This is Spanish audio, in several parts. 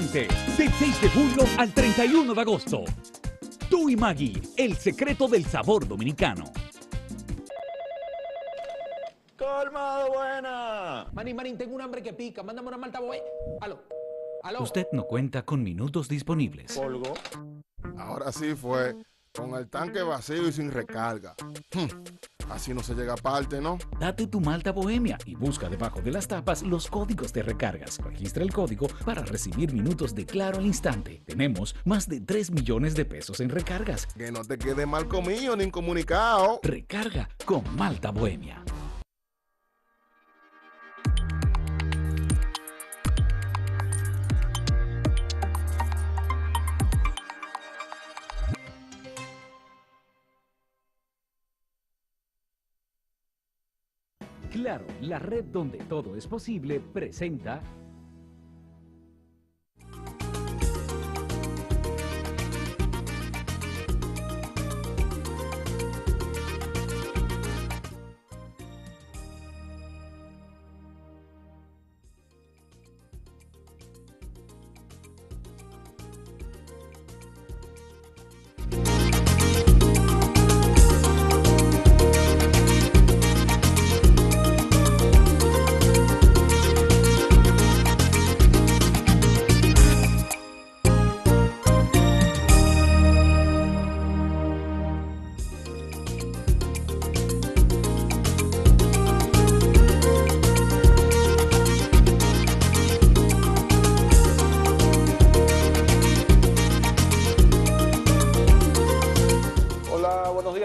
Instantes, del 6 de julio al 31 de agosto. Tú y Maggi, el secreto del sabor dominicano. ¡Colmado buena! Manín, tengo un hambre que pica. Mándame una malta, boy. Aló. Usted no cuenta con minutos disponibles. Colgó. Ahora sí fue, con el tanque vacío y sin recarga. Así no se llega a parte, ¿no? Date tu Malta Bohemia y busca debajo de las tapas los códigos de recargas. Registra el código para recibir minutos de Claro al instante. Tenemos más de 3 millones de pesos en recargas. Que no te quede mal comido ni incomunicado. Recarga con Malta Bohemia. Claro, la red donde todo es posible presenta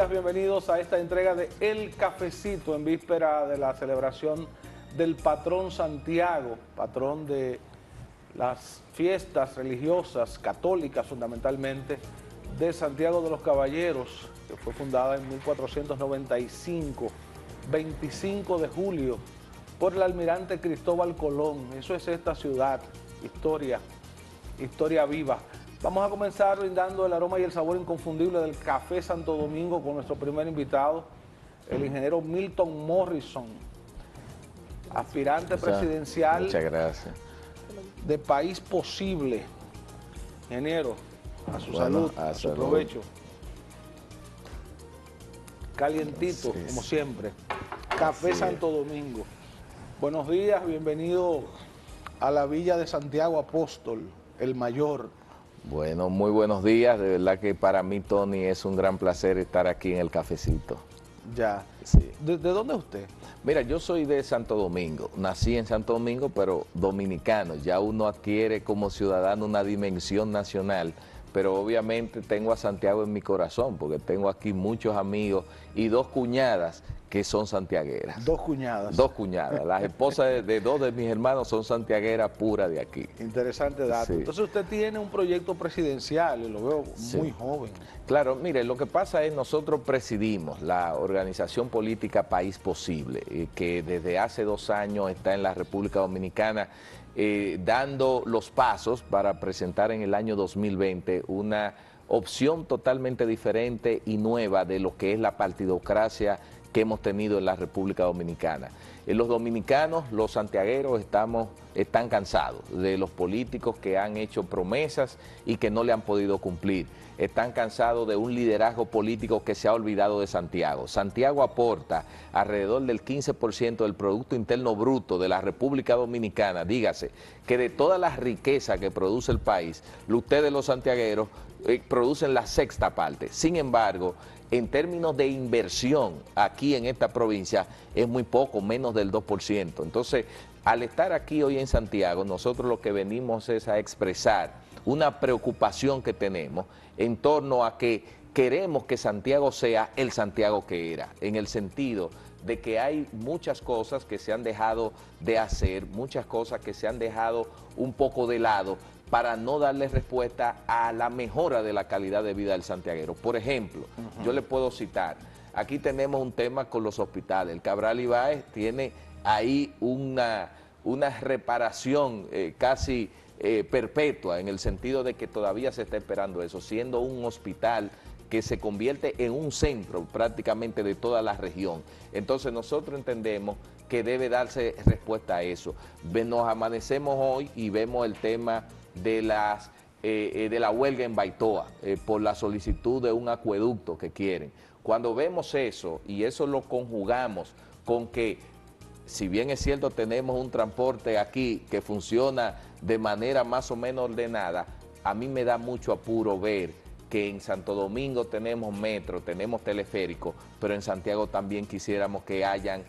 Bienvenidos a esta entrega de El Cafecito en víspera de la celebración del patrón Santiago, patrón de las fiestas religiosas católicas fundamentalmente de Santiago de los Caballeros, que fue fundada en 1495, 25 de julio, por el almirante Cristóbal Colón. Eso es esta ciudad, historia viva. Vamos a comenzar brindando el aroma y el sabor inconfundible del Café Santo Domingo con nuestro primer invitado, el ingeniero Milton Morrison, aspirante presidencial. Muchas gracias. De País Posible. Ingeniero, a su salud, a su provecho. Calientito, sí, como siempre. Café Santo Domingo. Buenos días, bienvenido a la Villa de Santiago Apóstol, el Mayor. Bueno, muy buenos días. De verdad que para mí, Tony, es un gran placer estar aquí en el Cafecito. Ya. Sí. ¿De dónde es usted? Mira, yo soy de Santo Domingo. Nací en Santo Domingo, pero dominicano. Ya uno adquiere como ciudadano una dimensión nacional. Pero obviamente tengo a Santiago en mi corazón, porque tengo aquí muchos amigos y 2 cuñadas que son santiagueras. 2 cuñadas. 2 cuñadas. Las esposas de 2 de mis hermanos son santiagueras puras de aquí. Interesante dato. Sí. Entonces usted tiene un proyecto presidencial y lo veo muy joven. Claro, mire, lo que pasa es nosotros presidimos la organización política País Posible, que desde hace 2 años está en la República Dominicana, dando los pasos para presentar en el año 2020 una opción totalmente diferente y nueva de lo que es la partidocracia que hemos tenido en la República Dominicana. Los dominicanos, los santiagueros, están cansados de los políticos que han hecho promesas y que no le han podido cumplir. Están cansados de un liderazgo político que se ha olvidado de Santiago. Santiago aporta alrededor del 15% del Producto Interno Bruto de la República Dominicana. Dígase que de todas las riquezas que produce el país, ustedes los santiagueros producen la 6ª parte. Sin embargo, en términos de inversión aquí en esta provincia es muy poco, menos del 2%. Entonces, al estar aquí hoy en Santiago, nosotros lo que venimos es a expresar una preocupación que tenemos en torno a que queremos que Santiago sea el Santiago que era, en el sentido de que hay muchas cosas que se han dejado de hacer, muchas cosas que se han dejado un poco de lado para no darle respuesta a la mejora de la calidad de vida del santiaguero. Por ejemplo, yo le puedo citar, aquí tenemos un tema con los hospitales. El Cabral Ibáez tiene ahí una reparación casi perpetua, en el sentido de que todavía se está esperando eso, siendo un hospital que se convierte en un centro prácticamente de toda la región. Entonces nosotros entendemos que debe darse respuesta a eso. Nos amanecemos hoy y vemos el tema de la huelga en Baitoa por la solicitud de un acueducto que quieren. Cuando vemos eso y eso lo conjugamos con que, si bien es cierto tenemos un transporte aquí que funciona de manera más o menos ordenada, a mí me da mucho apuro ver que en Santo Domingo tenemos metro, tenemos teleférico, pero en Santiago también quisiéramos que hayan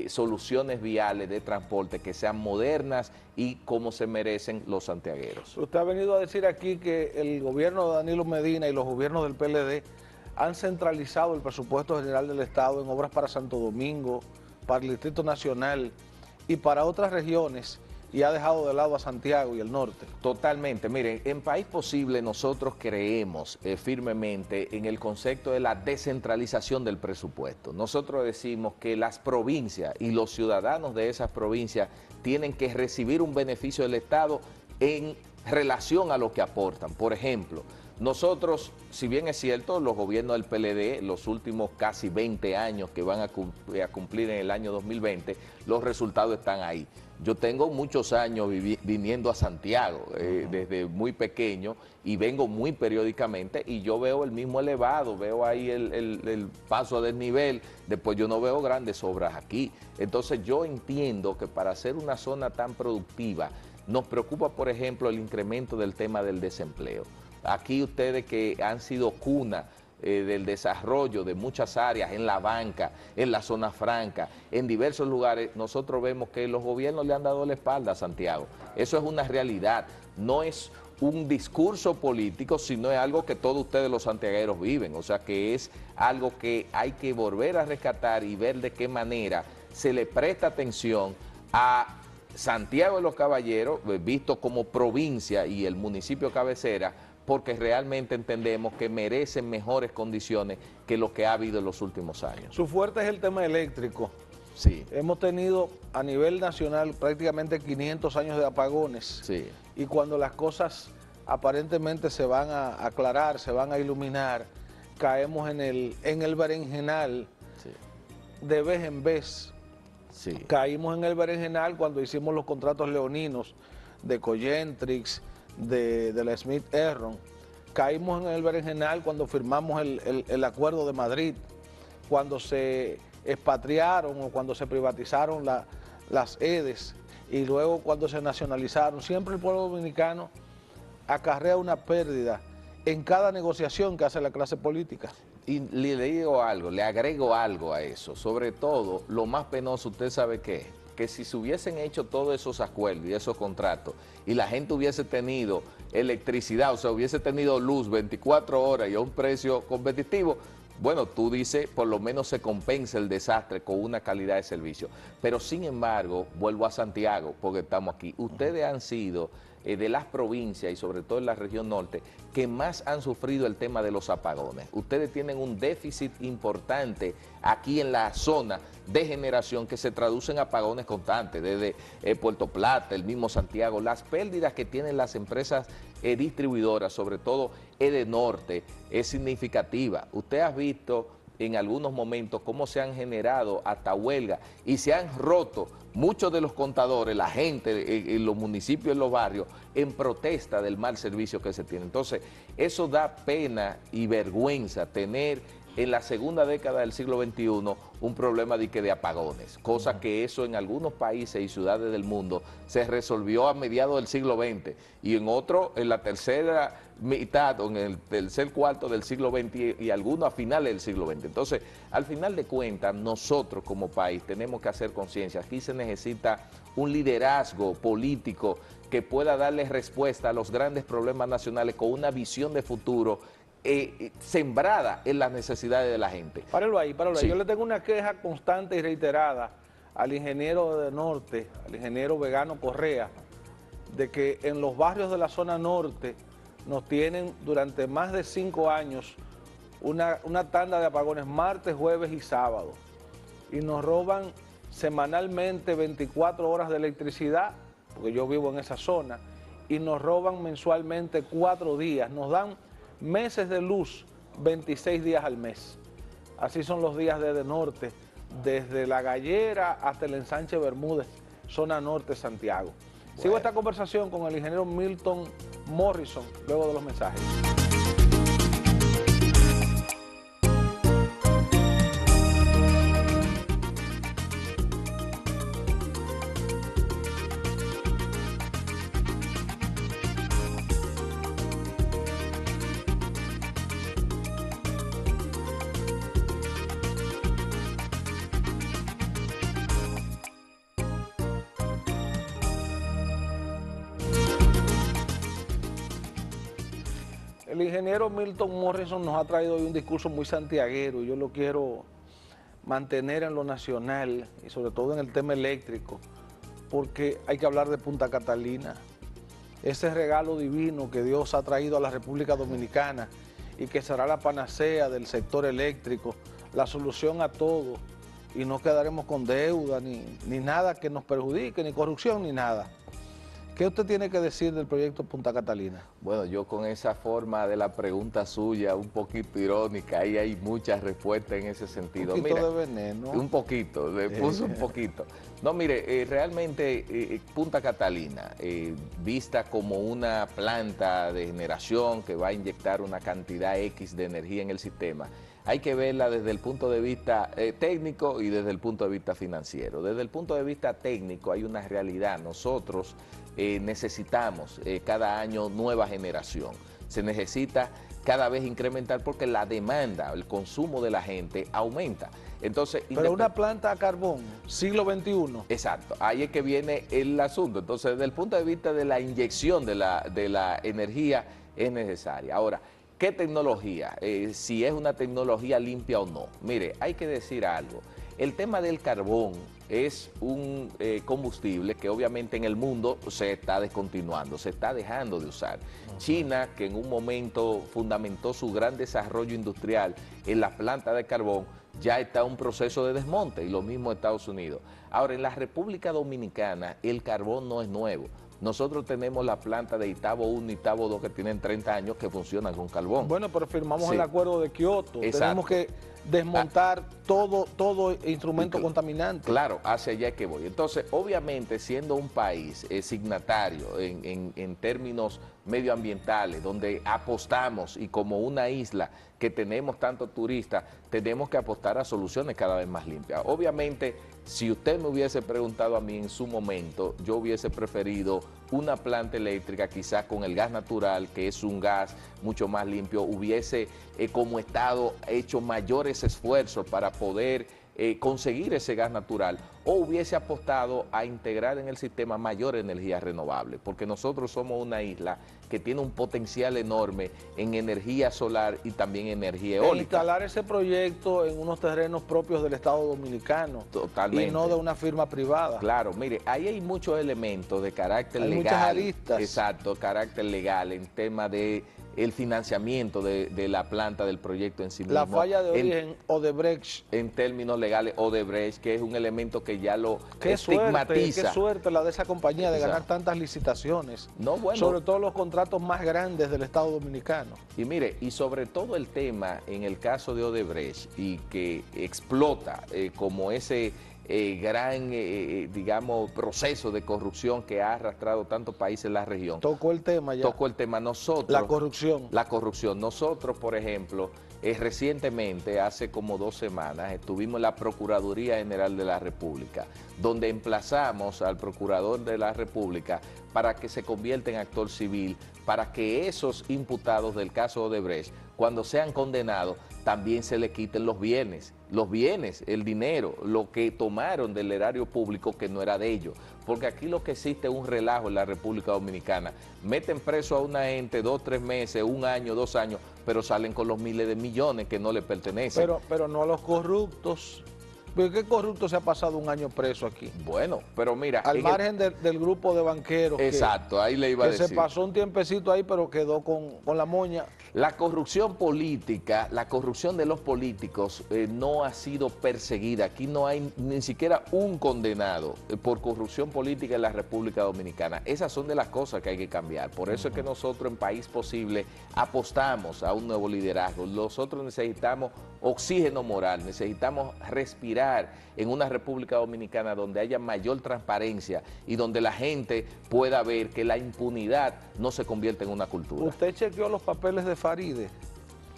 soluciones viales de transporte que sean modernas y como se merecen los santiagueros. Usted ha venido a decir aquí que el gobierno de Danilo Medina y los gobiernos del PLD han centralizado el presupuesto general del Estado en obras para Santo Domingo, para el Distrito Nacional y para otras regiones, y ha dejado de lado a Santiago y el norte. Totalmente. Miren, en País Posible nosotros creemos firmemente en el concepto de la descentralización del presupuesto. Nosotros decimos que las provincias y los ciudadanos de esas provincias tienen que recibir un beneficio del Estado en relación a lo que aportan. Por ejemplo, nosotros, si bien es cierto, los gobiernos del PLD, los últimos casi 20 años que van a cumplir en el año 2020, los resultados están ahí. Yo tengo muchos años viniendo a Santiago desde muy pequeño y vengo muy periódicamente y yo veo el mismo elevado, veo ahí el paso a desnivel, después yo no veo grandes obras aquí. Entonces yo entiendo que para ser una zona tan productiva nos preocupa, por ejemplo, el incremento del tema del desempleo. Aquí ustedes que han sido cuna del desarrollo de muchas áreas, en la banca, en la zona franca, en diversos lugares, nosotros vemos que los gobiernos le han dado la espalda a Santiago. Eso es una realidad, no es un discurso político, sino es algo que todos ustedes los santiagueros viven, o sea que es algo que hay que volver a rescatar y ver de qué manera se le presta atención a Santiago de los Caballeros, visto como provincia y el municipio cabecera, porque realmente entendemos que merecen mejores condiciones que lo que ha habido en los últimos años. Su fuerte es el tema eléctrico. Sí. Hemos tenido a nivel nacional prácticamente 500 años de apagones. Sí. Y cuando las cosas aparentemente se van a aclarar, se van a iluminar, caemos en el berenjenal de vez en vez. Sí. Caímos en el berenjenal cuando hicimos los contratos leoninos de Coyentrix, de la Smith Erron. Caímos en el berenjenal cuando firmamos el Acuerdo de Madrid, cuando se expatriaron o cuando se privatizaron las EDES y luego cuando se nacionalizaron. Siempre el pueblo dominicano acarrea una pérdida en cada negociación que hace la clase política. Y le digo algo, le agrego algo a eso, sobre todo lo más penoso, usted sabe qué es, que si se hubiesen hecho todos esos acuerdos y esos contratos y la gente hubiese tenido electricidad, o sea, hubiese tenido luz 24 horas y a un precio competitivo, bueno, tú dices, por lo menos se compensa el desastre con una calidad de servicio. Pero sin embargo, vuelvo a Santiago, porque estamos aquí. Ustedes han sido de las provincias y sobre todo en la región norte que más han sufrido el tema de los apagones. Ustedes tienen un déficit importante aquí en la zona de generación que se traduce en apagones constantes, desde Puerto Plata, el mismo Santiago. Las pérdidas que tienen las empresas distribuidoras, sobre todo Edenorte, es significativa. Usted ha visto en algunos momentos cómo se han generado hasta huelgas y se han roto muchos de los contadores, la gente en los municipios, en los barrios, en protesta del mal servicio que se tiene. Entonces, eso da pena y vergüenza tener en la segunda década del siglo XXI un problema de apagones, cosa que eso en algunos países y ciudades del mundo se resolvió a mediados del siglo XX y en otros en la tercera mitad o en el tercer cuarto del siglo XX y algunos a finales del siglo XX. Entonces, al final de cuentas, nosotros como país tenemos que hacer conciencia. Aquí se necesita un liderazgo político que pueda darle respuesta a los grandes problemas nacionales con una visión de futuro sembrada en las necesidades de la gente. Páralo ahí. Sí. Yo le tengo una queja constante y reiterada al ingeniero de Norte, al ingeniero Vegano Correa, de que en los barrios de la zona norte nos tienen durante más de 5 años una tanda de apagones martes, jueves y sábado. Y nos roban semanalmente 24 horas de electricidad, porque yo vivo en esa zona, y nos roban mensualmente 4 días. Nos dan meses de luz, 26 días al mes. Así son los días de norte, desde La Gallera hasta el ensanche Bermúdez, zona norte Santiago. Sigo esta conversación con el ingeniero Milton Morrison, luego de los mensajes. El ingeniero Milton Morrison nos ha traído hoy un discurso muy santiaguero y yo lo quiero mantener en lo nacional y sobre todo en el tema eléctrico, porque hay que hablar de Punta Catalina, ese regalo divino que Dios ha traído a la República Dominicana y que será la panacea del sector eléctrico, la solución a todo, y no quedaremos con deuda ni nada que nos perjudique, ni corrupción ni nada. ¿Qué usted tiene que decir del proyecto Punta Catalina? Bueno, yo con esa forma de la pregunta suya, un poquito irónica, ahí hay muchas respuestas en ese sentido. Un poquito de veneno. Un poquito, le puse un poquito. No, mire, realmente Punta Catalina, vista como una planta de generación que va a inyectar una cantidad X de energía en el sistema, hay que verla desde el punto de vista técnico y desde el punto de vista financiero. Desde el punto de vista técnico hay una realidad. Nosotros necesitamos cada año nueva generación. Se necesita cada vez incrementar porque la demanda, el consumo de la gente aumenta. Entonces, pero una planta a carbón, siglo XXI. Exacto, ahí es que viene el asunto. Entonces, desde el punto de vista de la inyección de la energía es necesaria. Ahora, ¿qué tecnología? Si es una tecnología limpia o no. Mire, hay que decir algo. El tema del carbón es un combustible que obviamente en el mundo se está descontinuando, se está dejando de usar. China, que en un momento fundamentó su gran desarrollo industrial en la planta de carbón, ya está en un proceso de desmonte, y lo mismo Estados Unidos. Ahora, en la República Dominicana el carbón no es nuevo. Nosotros tenemos la planta de Itabo 1 y Itabo 2 que tienen 30 años que funcionan con carbón. Bueno, pero firmamos Sí. el acuerdo de Kioto. Exacto. Tenemos que desmontar todo instrumento contaminante. Claro, hacia allá es que voy. Entonces, obviamente, siendo un país signatario en términos medioambientales, donde apostamos y como una isla que tenemos tantos turistas, tenemos que apostar a soluciones cada vez más limpias. Obviamente, si usted me hubiese preguntado a mí en su momento, yo hubiese preferido una planta eléctrica quizás con el gas natural, que es un gas mucho más limpio, hubiese como Estado hecho mayores esfuerzos para poder conseguir ese gas natural, o hubiese apostado a integrar en el sistema mayor energía renovable, porque nosotros somos una isla que tiene un potencial enorme en energía solar y también energía eólica. Instalar ese proyecto en unos terrenos propios del Estado Dominicano. Totalmente. Y no de una firma privada. Claro, mire, ahí hay muchos elementos de carácter Hay legal. muchas aristas. Exacto, carácter legal en tema de el financiamiento de la planta del proyecto en sí mismo. La falla de origen Odebrecht. En términos legales, Odebrecht, que es un elemento que ya lo Qué estigmatiza. suerte la de esa compañía de ganar Exacto. tantas licitaciones. No, bueno. Sobre todo los contratos más grandes del Estado Dominicano. Y mire, y sobre todo el tema en el caso de Odebrecht y que explota como ese gran, digamos, proceso de corrupción que ha arrastrado tantos países en la región. Tocó el tema ya. Tocó el tema nosotros. La corrupción. La corrupción. Nosotros, por ejemplo, recientemente, hace como 2 semanas, estuvimos en la Procuraduría General de la República, donde emplazamos al Procurador de la República para que se convierta en actor civil, para que esos imputados del caso Odebrecht, cuando sean condenados, también se le quiten los bienes, el dinero, lo que tomaron del erario público que no era de ellos. Porque aquí lo que existe es un relajo en la República Dominicana. Meten preso a una gente 2, 3 meses, 1 año, 2 años, pero salen con los miles de millones que no le pertenecen. Pero no a los corruptos. ¿Pero qué corrupto se ha pasado 1 año preso aquí? Bueno, pero mira... Al margen del grupo de banqueros. Exacto, ahí le iba a decir. Que se pasó un tiempecito ahí, pero quedó con la moña. La corrupción política, la corrupción de los políticos no ha sido perseguida. Aquí no hay ni siquiera un condenado por corrupción política en la República Dominicana. Esas son de las cosas que hay que cambiar. Por eso es que nosotros en País Posible apostamos a un nuevo liderazgo. Nosotros necesitamos oxígeno moral, necesitamos respirar en una República Dominicana donde haya mayor transparencia y donde la gente pueda ver que la impunidad no se convierte en una cultura. ¿Usted chequeó los papeles de Faride?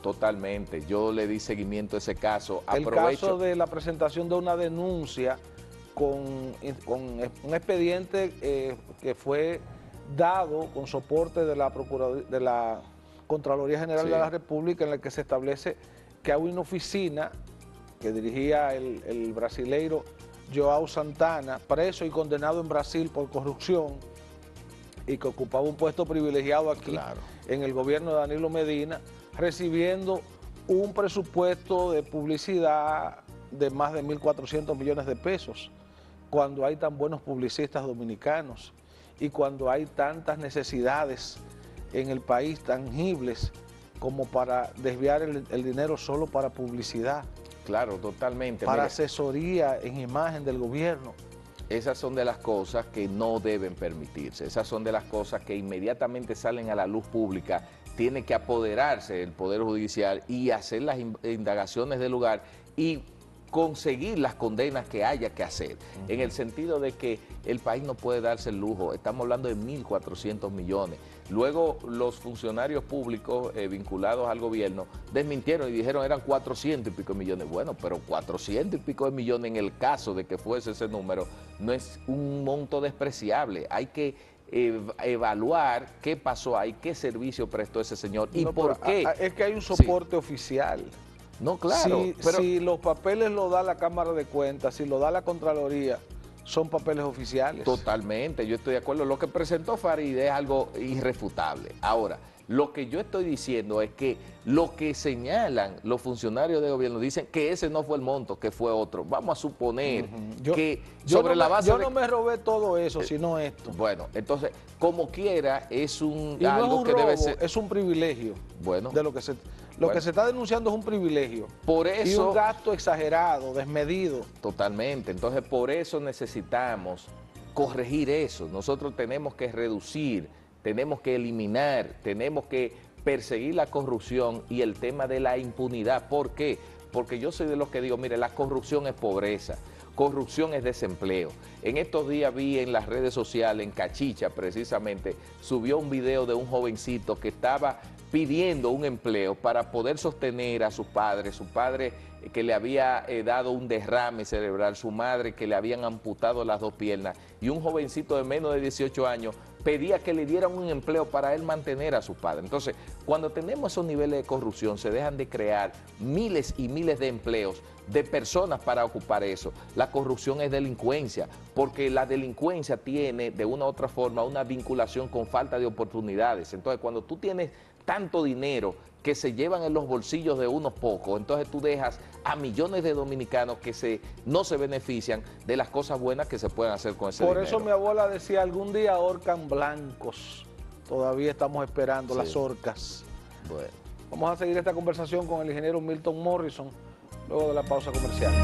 Totalmente, yo le di seguimiento a ese caso. El caso de la presentación de una denuncia con un expediente que fue dado con soporte de la Contraloría General de la República, en el que se establece que hay una oficina que dirigía el brasileiro João Santana, preso y condenado en Brasil por corrupción, y que ocupaba un puesto privilegiado aquí en el gobierno de Danilo Medina, recibiendo un presupuesto de publicidad de más de 1.400 millones de pesos, cuando hay tan buenos publicistas dominicanos y cuando hay tantas necesidades en el país tangibles como para desviar el dinero solo para publicidad. Claro, totalmente. Para asesoría en imagen del gobierno. Esas son de las cosas que no deben permitirse, esas son de las cosas que inmediatamente salen a la luz pública. Tiene que apoderarse el Poder Judicial y hacer las indagaciones del lugar y conseguir las condenas que haya que hacer, en el sentido de que el país no puede darse el lujo. Estamos hablando de 1.400 millones. Luego los funcionarios públicos vinculados al gobierno desmintieron y dijeron eran 400 y pico de millones. Bueno, pero 400 y pico de millones en el caso de que fuese ese número no es un monto despreciable. Hay que evaluar qué pasó ahí, qué servicio prestó ese señor y por qué. Es que hay un soporte oficial. No, claro. Si los papeles lo da la Cámara de Cuentas, si lo da la Contraloría, son papeles oficiales. Totalmente, yo estoy de acuerdo. Lo que presentó Faride es algo irrefutable. Ahora, lo que yo estoy diciendo es que lo que señalan los funcionarios de gobierno dicen que ese no fue el monto, que fue otro. Vamos a suponer que sobre la base yo no me robé todo eso, sino esto. Bueno, entonces, como quiera, es algo no es un que robo, debe ser. Es un privilegio. Bueno. De lo que se está denunciando es un privilegio. Por eso, y un gasto exagerado, desmedido. Totalmente. Entonces, por eso necesitamos corregir eso. Nosotros tenemos que reducir, tenemos que eliminar, tenemos que perseguir la corrupción y el tema de la impunidad. ¿Por qué? Porque yo soy de los que digo, mire, la corrupción es pobreza, corrupción es desempleo. En estos días vi en las redes sociales, en Cachicha precisamente, subió un video de un jovencito que estaba pidiendo un empleo para poder sostener a su padre que le había dado un derrame cerebral, su madre que le habían amputado las dos piernas, y un jovencito de menos de 18 años pedía que le dieran un empleo para él mantener a su padre. Entonces, cuando tenemos esos niveles de corrupción, se dejan de crear miles y miles de empleos de personas para ocupar eso. La corrupción es delincuencia, porque la delincuencia tiene de una u otra forma una vinculación con falta de oportunidades. Entonces, cuando tú tienes tanto dinero que se llevan en los bolsillos de unos pocos, entonces tú dejas a millones de dominicanos que no se benefician de las cosas buenas que se pueden hacer con ese dinero. Por eso mi abuela decía, algún día ahorcan blancos. Todavía estamos esperando las orcas. Bueno. Vamos a seguir esta conversación con el ingeniero Milton Morrison luego de la pausa comercial.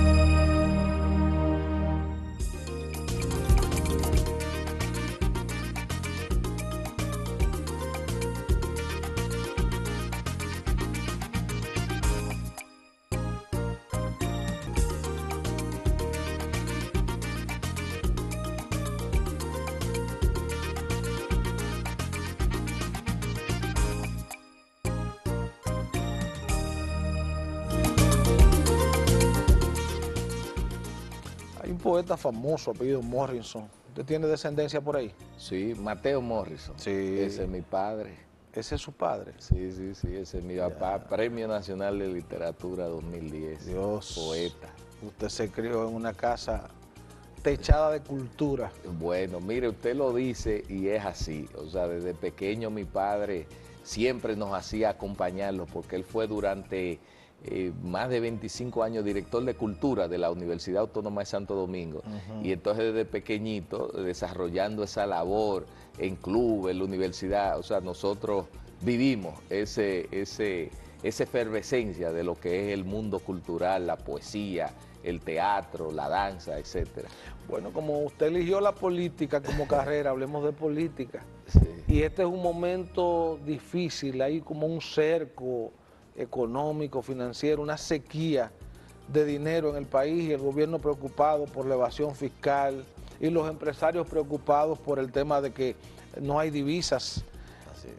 Poeta famoso, apellido Morrison. ¿Usted tiene descendencia por ahí? Sí, Mateo Morrison. Sí. Ese es mi padre. ¿Ese es su padre? Sí, ese es mi papá. Premio Nacional de Literatura 2010. Dios. Poeta. Usted se crió en una casa techada de cultura. Bueno, mire, usted lo dice y es así. O sea, desde pequeño mi padre siempre nos hacía acompañarlo porque él fue durante más de 25 años director de cultura de la Universidad Autónoma de Santo Domingo. Y entonces desde pequeñito desarrollando esa labor en club, en la universidad, o sea, nosotros vivimos esa efervescencia de lo que es el mundo cultural, la poesía, el teatro, la danza, etcétera. Bueno, como usted eligió la política como carrera, hablemos de política. Sí. Y este es un momento difícil, hay como un cerco económico, financiero, una sequía de dinero en el país y el gobierno preocupado por la evasión fiscal y los empresarios preocupados por el tema de que no hay divisas,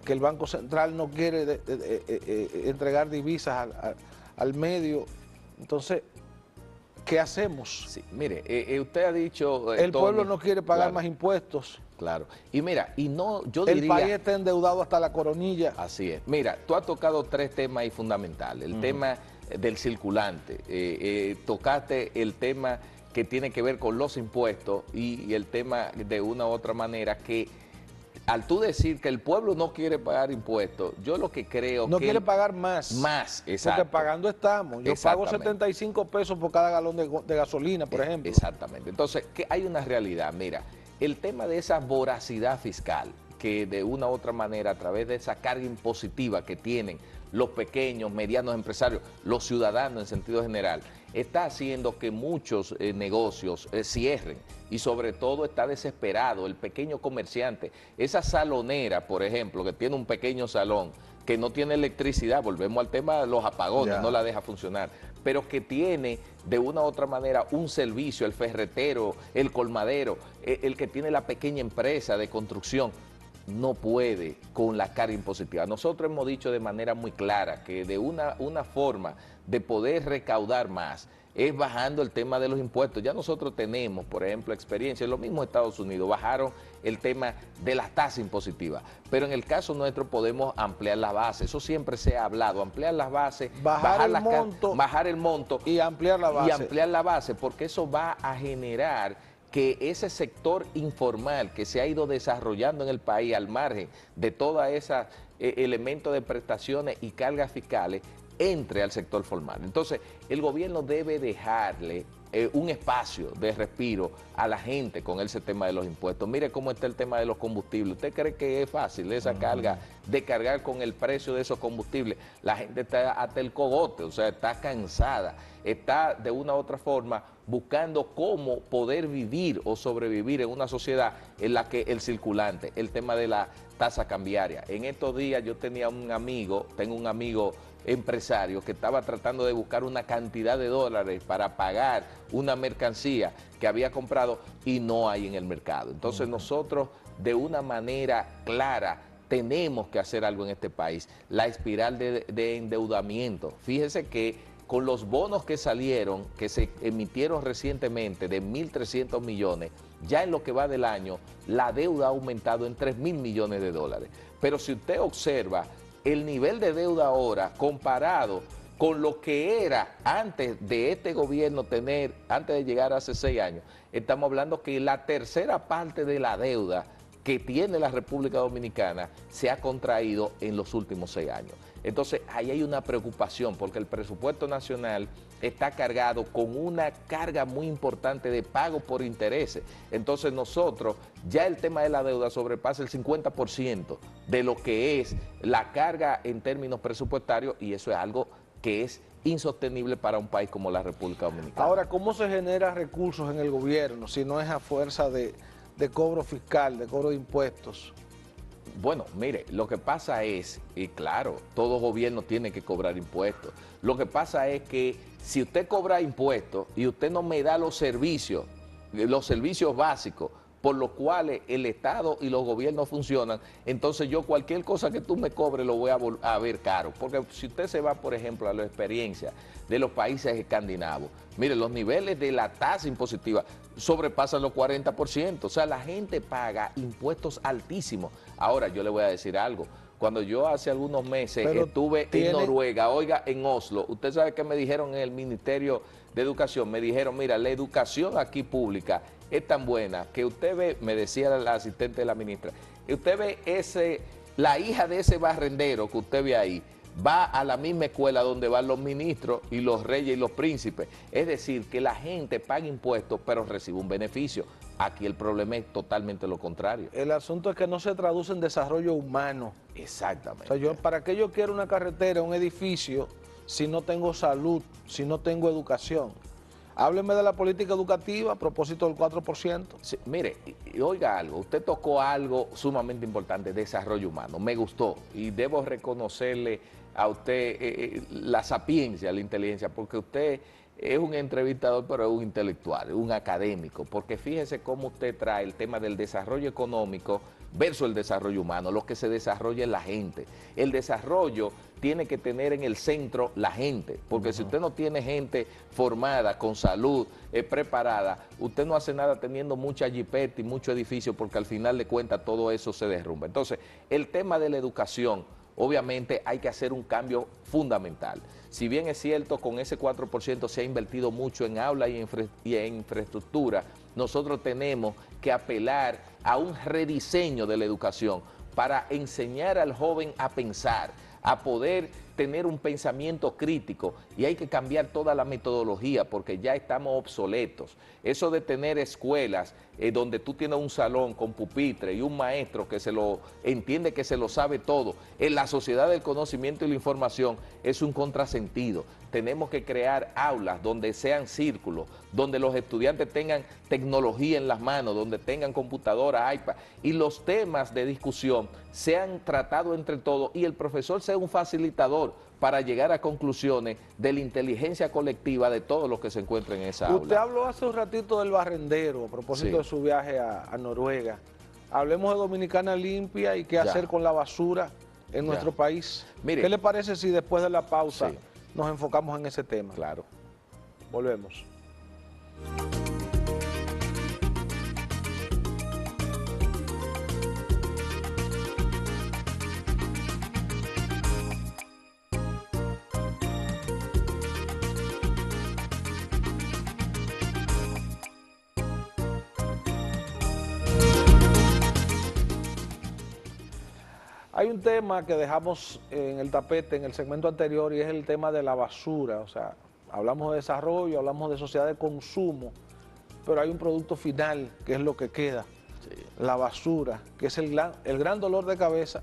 que el Banco Central no quiere entregar divisas al medio. Entonces, ¿qué hacemos? Sí, mire, usted ha dicho... el Tony, pueblo no quiere pagar claro, más impuestos. Claro. Y mira, y no, yo El diría... país está endeudado hasta la coronilla. Así es. Mira, tú has tocado tres temas ahí fundamentales. El tema del circulante, tocaste el tema que tiene que ver con los impuestos y el tema de una u otra manera que al tú decir que el pueblo no quiere pagar impuestos, yo lo que creo no que... quiere pagar más. Más, exacto. Porque pagando estamos. Yo pago 75 pesos por cada galón de gasolina, por ejemplo. Exactamente. Entonces, que hay una realidad. Mira, el tema de esa voracidad fiscal, que de una u otra manera, a través de esa carga impositiva que tienen los pequeños, medianos empresarios, los ciudadanos en sentido general, está haciendo que muchos negocios cierren y sobre todo está desesperado el pequeño comerciante. Esa salonera, por ejemplo, que tiene un pequeño salón, que no tiene electricidad, volvemos al tema de los apagones, no la deja funcionar, pero que tiene de una u otra manera un servicio, el ferretero, el colmadero, el que tiene la pequeña empresa de construcción, no puede con la carga impositiva. Nosotros hemos dicho de manera muy clara que de una forma de poder recaudar más es bajando el tema de los impuestos. Ya nosotros tenemos, por ejemplo, experiencia, en los mismos Estados Unidos, bajaron el tema de las tasas impositivas, pero en el caso nuestro podemos ampliar la base, eso siempre se ha hablado, ampliar las bases, bajar el monto y ampliar la base. Y ampliar la base, porque eso va a generar que ese sector informal que se ha ido desarrollando en el país al margen de todos esos elementos de prestaciones y cargas fiscales, entre al sector formal. Entonces, el gobierno debe dejarle un espacio de respiro a la gente con ese tema de los impuestos. Mire cómo está el tema de los combustibles. ¿Usted cree que es fácil esa carga de cargar con el precio de esos combustibles? La gente está hasta el cogote, o sea, está cansada, está de una u otra forma buscando cómo poder vivir o sobrevivir en una sociedad en la que el circulante, el tema de la tasa cambiaria. En estos días yo tengo un amigo empresario que estaba tratando de buscar una cantidad de dólares para pagar una mercancía que había comprado y no hay en el mercado. Entonces nosotros de una manera clara tenemos que hacer algo en este país. La espiral de endeudamiento. Fíjese que con los bonos que salieron, que se emitieron recientemente de 1.300 millones, ya en lo que va del año, la deuda ha aumentado en 3.000 millones de dólares. Pero si usted observa el nivel de deuda ahora comparado con lo que era antes de este gobierno tener, antes de llegar hace 6 años, estamos hablando que la tercera parte de la deuda que tiene la República Dominicana se ha contraído en los últimos 6 años. Entonces, ahí hay una preocupación porque el presupuesto nacional está cargado con una carga muy importante de pago por intereses. Entonces, nosotros, ya el tema de la deuda sobrepasa el 50% de lo que es la carga en términos presupuestarios y eso es algo que es insostenible para un país como la República Dominicana. Ahora, ¿cómo se genera recursos en el gobierno si no es a fuerza de cobro fiscal, de cobro de impuestos? Bueno, mire, lo que pasa es, y claro, todo gobierno tiene que cobrar impuestos. Lo que pasa es que si usted cobra impuestos y usted no me da los servicios básicos por los cuales el Estado y los gobiernos funcionan, entonces yo cualquier cosa que tú me cobres lo voy a ver caro. Porque si usted se va, por ejemplo, a la experiencia de los países escandinavos, mire, los niveles de la tasa impositiva sobrepasan los 40%. O sea, la gente paga impuestos altísimos. Ahora, yo le voy a decir algo. Cuando yo hace algunos meses estuve en Noruega, oiga, en Oslo, usted sabe que me dijeron en el Ministerio de Educación, me dijeron, mira, la educación aquí pública es tan buena que usted ve, me decía la asistente de la ministra, usted ve la hija de ese barrendero que usted ve ahí, va a la misma escuela donde van los ministros y los reyes y los príncipes. Es decir, que la gente paga impuestos pero recibe un beneficio. Aquí el problema es totalmente lo contrario. El asunto es que no se traduce en desarrollo humano. Exactamente. O sea, ¿para qué yo quiero una carretera, un edificio, si no tengo salud, si no tengo educación? Hábleme de la política educativa a propósito del 4%. Sí, mire, y oiga algo, usted tocó algo sumamente importante, desarrollo humano. Me gustó y debo reconocerle a usted la sapiencia, la inteligencia, porque usted es un entrevistador, pero es un intelectual, un académico, porque fíjese cómo usted trae el tema del desarrollo económico versus el desarrollo humano, lo que se desarrolla es la gente. El desarrollo tiene que tener en el centro la gente, porque si usted no tiene gente formada, con salud, preparada, usted no hace nada teniendo mucha jipeta y mucho edificio, porque al final de cuentas todo eso se derrumba. Entonces, el tema de la educación, obviamente hay que hacer un cambio fundamental. Si bien es cierto, con ese 4% se ha invertido mucho en aulas y en infraestructura, nosotros tenemos que apelar a un rediseño de la educación para enseñar al joven a pensar, a poder tener un pensamiento crítico, y hay que cambiar toda la metodología porque ya estamos obsoletos. Eso de tener escuelas donde tú tienes un salón con pupitre y un maestro que se lo entiende, que se lo sabe todo, en la sociedad del conocimiento y la información es un contrasentido. Tenemos que crear aulas donde sean círculos, donde los estudiantes tengan tecnología en las manos, donde tengan computadora, iPad, y los temas de discusión sean tratados entre todos y el profesor sea un facilitador para llegar a conclusiones de la inteligencia colectiva de todos los que se encuentran en esa aula. Usted habló hace un ratito del barrendero, a propósito de su viaje a Noruega. Hablemos de Dominicana Limpia y qué hacer con la basura en nuestro país. Mire, ¿qué le parece si después de la pausa nos enfocamos en ese tema? Claro. Volvemos. Hay un tema que dejamos en el tapete en el segmento anterior y es el tema de la basura. O sea, hablamos de desarrollo, hablamos de sociedad de consumo, pero hay un producto final que es lo que queda, la basura, que es el gran dolor de cabeza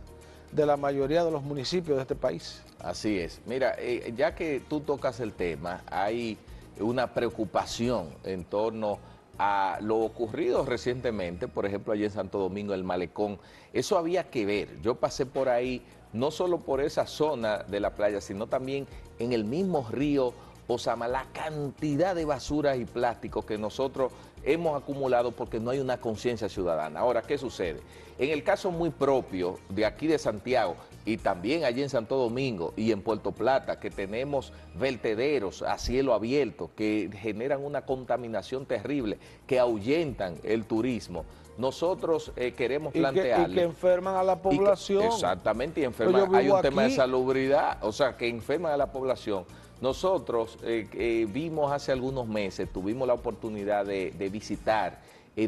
de la mayoría de los municipios de este país. Así es. Mira, ya que tú tocas el tema, hay una preocupación en torno a lo ocurrido recientemente, por ejemplo, allí en Santo Domingo, el Malecón. Eso había que ver. Yo pasé por ahí, no solo por esa zona de la playa, sino también en el mismo río Osama, la cantidad de basuras y plásticos que nosotros hemos acumulado porque no hay una conciencia ciudadana. Ahora, ¿qué sucede? En el caso muy propio de aquí de Santiago y también allí en Santo Domingo y en Puerto Plata, que tenemos vertederos a cielo abierto que generan una contaminación terrible, que ahuyentan el turismo, nosotros queremos plantearle... Y que enferman a la población. Exactamente, y enferman. Hay un tema de salubridad, o sea, que enferman a la población. Nosotros vimos hace algunos meses, tuvimos la oportunidad de visitar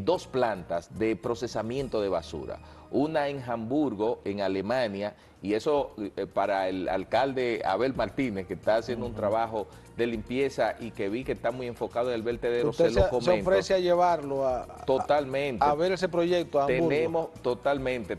dos plantas de procesamiento de basura. Una en Hamburgo, en Alemania, y eso para el alcalde Abel Martínez, que está haciendo un trabajo de limpieza y que vi que está muy enfocado en el vertedero, se lo comento. ¿Se ofrece a llevarlo totalmente a ver ese proyecto a Hamburgo?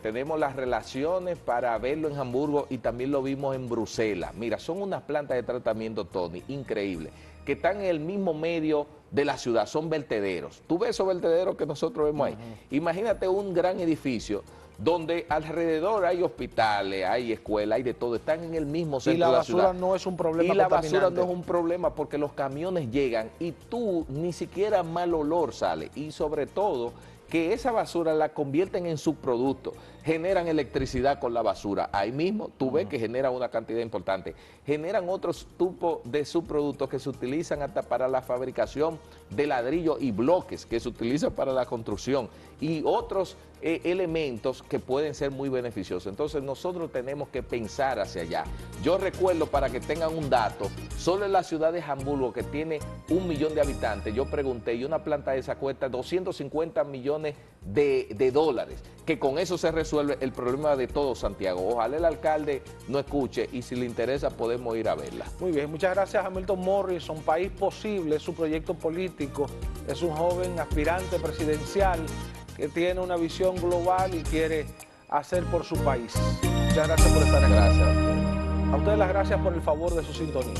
Tenemos las relaciones para verlo en Hamburgo y también lo vimos en Bruselas. Mira, son unas plantas de tratamiento, Tony, increíbles, que están en el mismo medio de la ciudad, son vertederos. Tú ves esos vertederos que nosotros vemos ahí. Imagínate un gran edificio donde alrededor hay hospitales, hay escuelas, hay de todo, están en el mismo centro de la ciudad. Y la basura no es un problema. Y la basura no es un problema porque los camiones llegan y tú ni siquiera mal olor sale. Y sobre todo que esa basura la convierten en subproductos, generan electricidad con la basura. Ahí mismo tú ves que generan una cantidad importante. Generan otros tipos de subproductos que se utilizan hasta para la fabricación de ladrillos y bloques que se utilizan para la construcción y otros elementos que pueden ser muy beneficiosos. Entonces nosotros tenemos que pensar hacia allá. Yo recuerdo, para que tengan un dato, solo en la ciudad de Hamburgo, que tiene 1 millón de habitantes, yo pregunté, y una planta de esa cuesta 250 millones de dólares, que con eso se resuelve el problema de todo Santiago. Ojalá el alcalde no escuche y si le interesa podemos ir a verla. Muy bien, muchas gracias a Hamilton Morrison. País Posible es su proyecto político, es un joven aspirante presidencial que tiene una visión global y quiere hacer por su país. Muchas gracias por estar aquí. Gracias. A ustedes las gracias por el favor de su sintonía.